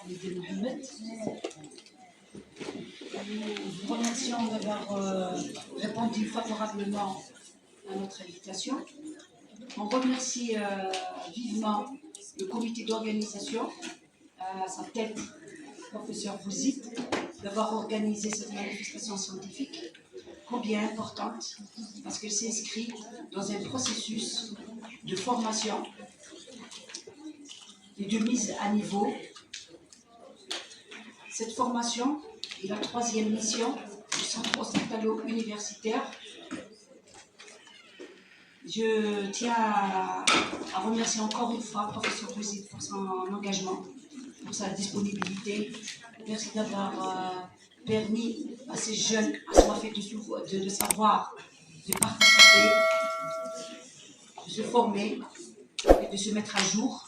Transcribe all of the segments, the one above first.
de Mohamed. Nous vous remercions d'avoir répondu favorablement à notre invitation. On remercie vivement le comité d'organisation, à sa tête, professeur Bouzid, d'avoir organisé cette manifestation scientifique, combien importante, parce qu'elle s'inscrit dans un processus de formation et de mise à niveau. Cette formation est la troisième mission du Centre hospitalo-universitaire. Je tiens à remercier encore une fois le professeur Bouzid pour son engagement, pour sa disponibilité. Merci d'avoir permis à ces jeunes assoiffés de savoir, de participer, de se former et de se mettre à jour.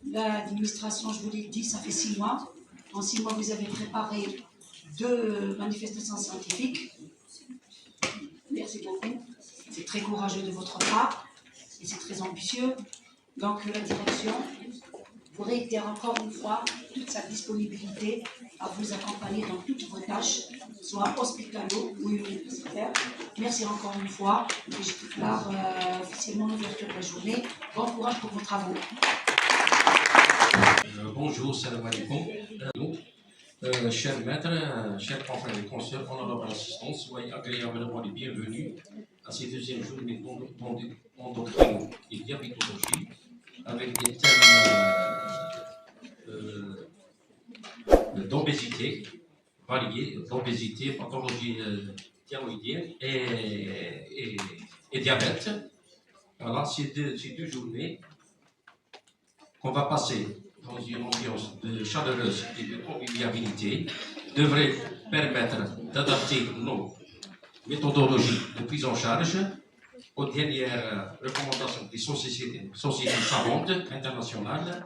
L'administration, je vous l'ai dit, ça fait 6 mois. En 6 mois, vous avez préparé 2 manifestations scientifiques. Merci beaucoup. C'est très courageux de votre part et c'est très ambitieux. Donc la direction vous réitère encore une fois toute sa disponibilité à vous accompagner dans toutes vos tâches, soit hospitalo ou universitaires. Merci encore une fois et je déclare officiellement l'ouverture de la journée. Bon courage pour vos travaux. Bonjour, salam alaikum. Chers maîtres, chers confrères et consoeurs, honorable assistance, soyez agréablement les bienvenus à ces deuxièmes journées d'endoctrinement et diabétologie avec des thèmes d'obésité variés, d'obésité, pathologie thyroïdienne et diabète. Voilà, ces deux journées qu'on va passer dans une ambiance chaleureuse et de convivialité devrait permettre d'adapter nos méthodologies de prise en charge aux dernières recommandations des sociétés savantes internationales,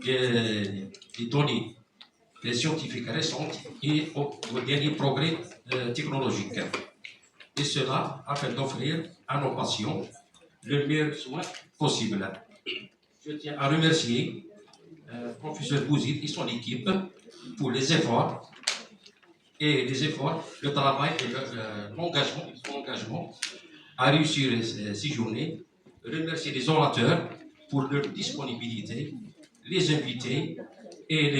des données scientifiques récentes et aux derniers progrès technologiques. Et cela afin d'offrir à nos patients le meilleur soin possible. Je tiens à remercier le professeur Bouzid et son équipe pour les efforts, le travail et l'engagement à réussir ces journées. Remercier les orateurs pour leur disponibilité, les invités et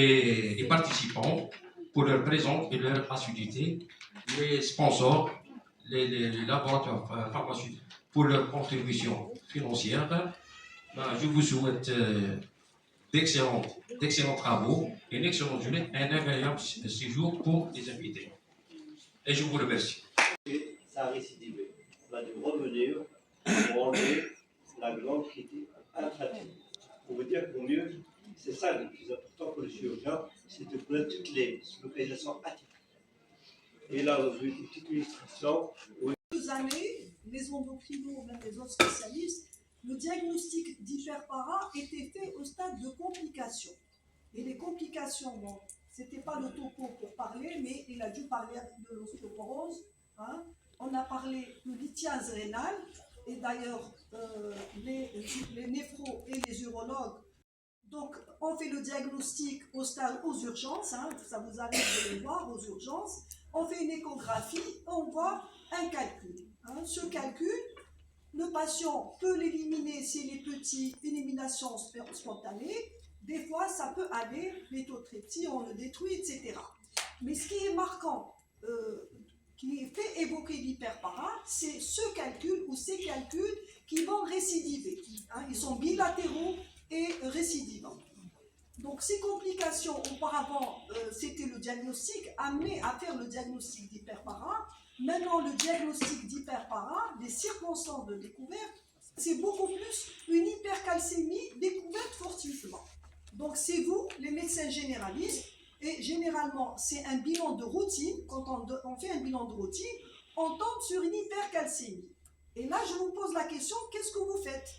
les participants pour leur présence et leur assiduité, les sponsors, les laboratoires pharmaceutiques pour leur contribution financière. Je vous souhaite d'excellents travaux, une excellente journée, un agréable séjour pour les invités. Et je vous remercie. Et ça a récidivé. On va devoir revenir pour enlever la glande qui était intratype. Pour vous dire qu'au mieux, c'est ça le plus important pour le chirurgien, c'est de connaître toutes les localisations atypiques. Et là, vous avez une petite illustration. Quelques années, les endocrinos, même les autres spécialistes, le diagnostic d'hyperpara était fait au stade de complications. Et les complications, bon, ce n'était pas le topo pour parler, mais il a dû parler de l'ostéoporose. Hein. On a parlé de lithiase rénale, et d'ailleurs, les néphros et les urologues. Donc, on fait le diagnostic aux urgences, hein, ça vous arrive de le voir aux urgences. On fait une échographie, on voit un calcul. Hein. Ce calcul, le patient peut l'éliminer s'il est petit, élimination spontanée. Des fois, ça peut aller, l'éthotrepsie, on le détruit, etc. Mais ce qui est marquant, qui fait évoquer l'hyperpara, c'est ce calcul ou ces calculs qui vont récidiver. Hein. Ils sont bilatéraux et récidivants. Donc ces complications, auparavant, c'était le diagnostic, amené à faire le diagnostic d'hyperpara. Maintenant, le diagnostic d'hyperpara, les circonstances de découverte, c'est beaucoup plus une hypercalcémie découverte fortuitement. Donc c'est vous, les médecins généralistes, et généralement c'est un bilan de routine. Quand on fait un bilan de routine, on tombe sur une hypercalcémie. Et là, je vous pose la question, qu'est-ce que vous faites?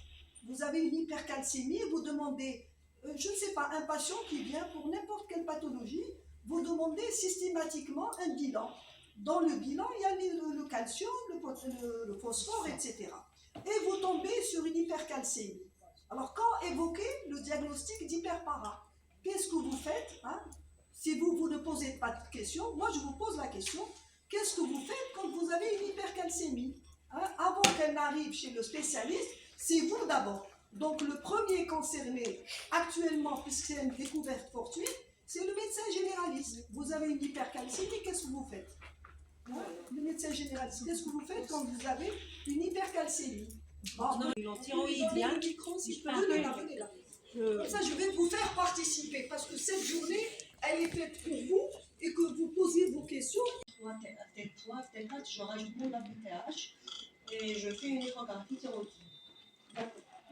Vous avez une hypercalcémie, vous demandez, je ne sais pas, un patient qui vient pour n'importe quelle pathologie, vous demandez systématiquement un bilan. Dans le bilan, il y a le calcium, le phosphore, etc. Et vous tombez sur une hypercalcémie. Alors, quand évoquer le diagnostic d'hyperpara? qu'est-ce que vous faites hein? Si vous ne posez pas de questions, moi je vous pose la question, qu'est-ce que vous faites quand vous avez une hypercalcémie hein? Avant qu'elle n'arrive chez le spécialiste, c'est vous d'abord. Donc le premier concerné actuellement, puisque c'est une découverte fortuite, c'est le médecin généraliste. Vous avez une hypercalcémie, qu'est-ce que vous faites hein? Le médecin généraliste, qu'est-ce que vous faites quand vous avez une hypercalcémie? Thyroïdien. Le micro, si je peux venez là. Comme ça, je vais vous faire participer parce que cette journée, elle est faite pour vous et que vous posiez vos questions. Tel 4, je rajoute mon ABTH et je fais une échographie thyroïdienne.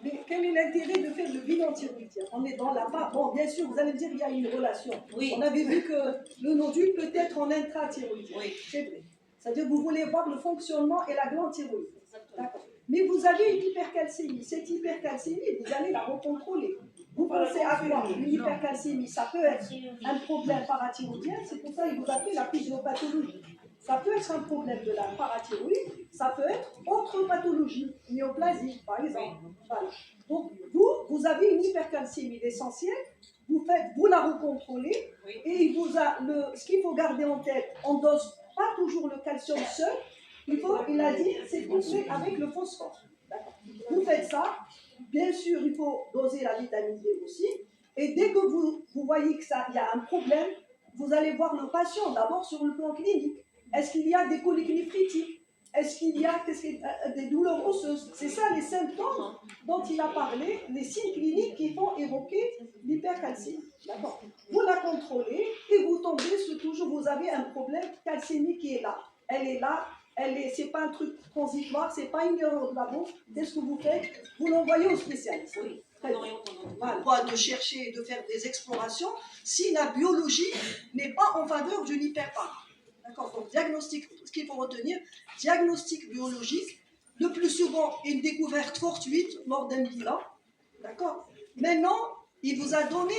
Mais quel est l'intérêt de faire le bilan thyroïdien? On est dans la part. Bon, bien sûr, vous allez me dire qu'il y a une relation. Oui. On avait vu que le nodule peut être en intrathyroïdien. Oui. C'est vrai. C'est-à-dire que vous voulez voir le fonctionnement et la glande thyroïde. Exactement. D'accord. Mais vous avez une hypercalcémie. Cette hypercalcémie, vous allez la recontrôler. Vous pensez à quoi? Une hypercalcémie, ça peut être un problème parathyroïdien, c'est pour ça qu'il vous appelle la physiopathologie. Ça peut être un problème de la parathyroïde, ça peut être autre pathologie, myoplasie par exemple. Voilà. Donc vous avez une hypercalcémie. L'essentiel, vous la recontrôlez et ce qu'il faut garder en tête, on ne dose pas toujours le calcium seul, il a dit, c'est complet avec le phosphore. Vous faites ça, bien sûr, il faut doser la vitamine D aussi, et dès que vous voyez qu'il y a un problème, vous allez voir le patient d'abord sur le plan clinique. Est-ce qu'il y a des coliques néphrétiques? Est-ce qu'il y a des douleurs osseuses? C'est ça les symptômes dont il a parlé, les signes cliniques qui font évoquer l'hypercalcémie. D'accord. Vous la contrôlez et vous tombez sur toujours, vous avez un problème calcémique qui est là. Elle est là. C'est pas un truc transitoire, c'est pas une erreur de labo. Qu'est-ce que vous faites? Vous l'envoyez au spécialiste. Oui. Voilà. De chercher et de faire des explorations si la biologie n'est pas en faveur d'une hyperpara. D'accord. Donc diagnostic, ce qu'il faut retenir, diagnostic biologique, le plus souvent une découverte fortuite lors d'un bilan. D'accord. Maintenant, il vous a donné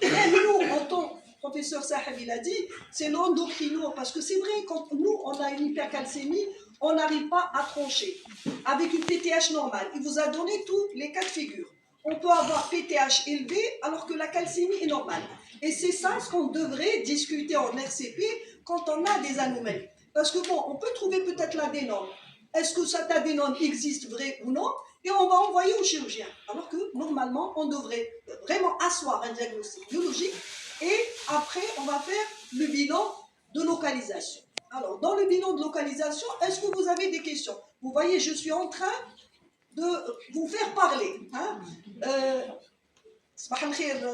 même nous, en tant professeur Sahab, il a dit, c'est l'endocrino, parce que c'est vrai, quand nous, on a une hypercalcémie, on n'arrive pas à trancher avec une PTH normale. Il vous a donné tous les cas de figure. On peut avoir PTH élevé alors que la calcémie est normale. Et c'est ça ce qu'on devrait discuter en RCP quand on a des anomalies. Parce que bon, on peut trouver peut-être l'adénome. Est-ce que cet adénome existe vrai ou non? Et on va envoyer au chirurgien. Alors que normalement, on devrait vraiment asseoir un diagnostic biologique. Et après, on va faire le bilan de localisation. Alors, dans le bilan de localisation, est-ce que vous avez des questions? Vous voyez, je suis en train de vous faire parler. Hein?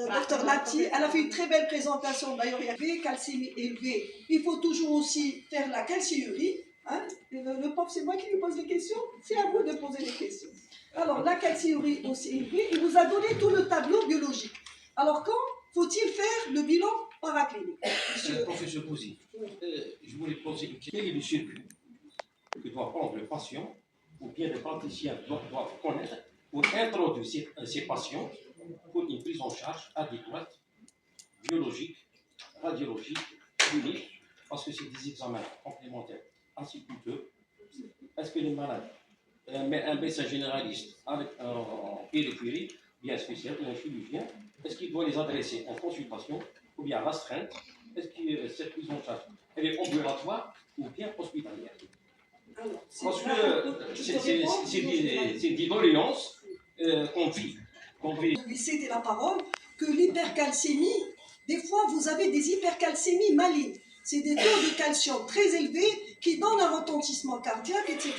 Docteur Nati, elle a fait une très belle présentation. D'ailleurs, il y avait calcémie élevée. Il faut toujours aussi faire la calciurie. Hein? Le prof, c'est moi qui lui pose les questions. C'est à vous de poser les questions. Alors, la calciurie aussi élevée. Il vous a donné tout le tableau biologique. Alors, quand faut-il faire le bilan paraclinique? Professeur Bouzy, je voulais poser une question. Quel est le circuit que doit prendre le patient ou bien le praticien doit connaître pour introduire ces patients pour une prise en charge adéquate, biologique, radiologique, clinique, parce que c'est des examens complémentaires assez coûteux. Est-ce que les malades, un médecin généraliste avec un périphérie, bien spécial, ou un chirurgien, est-ce qu'il doit les adresser en consultation ou bien restreinte? Est-ce que cette prise en charge elle est ambulatoire ou bien hospitalière? Parce que c'est des doléances qu'on vit. Je vais céder la parole que l'hypercalcémie, des fois vous avez des hypercalcémies malignes. C'est des taux de calcium très élevés qui donnent un retentissement cardiaque, etc.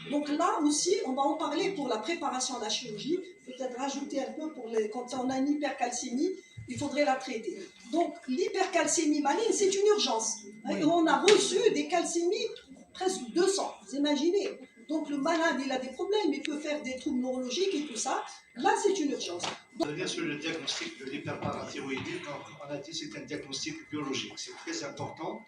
Donc là aussi, on va en parler pour la préparation à la chirurgie, peut-être rajouter un peu quand on a une hypercalcémie, il faudrait la traiter. Donc l'hypercalcémie maligne, c'est une urgence. Et on a reçu des calcémies presque 200, vous imaginez. Donc le malade, il a des problèmes, il peut faire des troubles neurologiques et tout ça. Là, c'est une urgence. Revenir sur le diagnostic de l'hyperparathyroïdie, on a dit que c'est un diagnostic biologique. C'est très important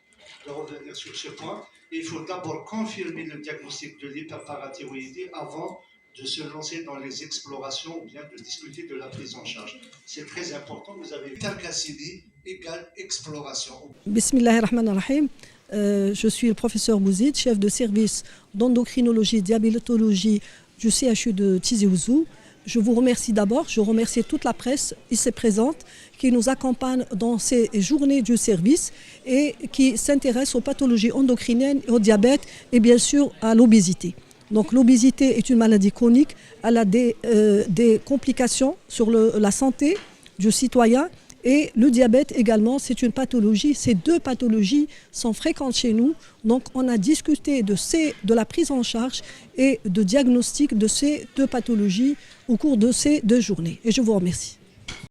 de revenir sur ce point. Et il faut d'abord confirmer le diagnostic de l'hyperparathyroïdie avant de se lancer dans les explorations ou bien de discuter de la prise en charge. C'est très important. Vous avez hypercalcémie égale exploration. Bismillahirrahmanirrahim. Je suis le professeur Bouzid, chef de service d'endocrinologie, diabétologie du CHU de Tizi Ouzou. je vous remercie d'abord, je remercie toute la presse ici présente qui nous accompagne dans ces journées du service et qui s'intéresse aux pathologies endocriniennes, au diabète et bien sûr à l'obésité. Donc l'obésité est une maladie chronique, elle a des complications sur la santé du citoyen. Et le diabète également, c'est une pathologie. Ces deux pathologies sont fréquentes chez nous. Donc on a discuté de la prise en charge et de diagnostic de ces deux pathologies au cours de ces 2 journées. Et je vous remercie.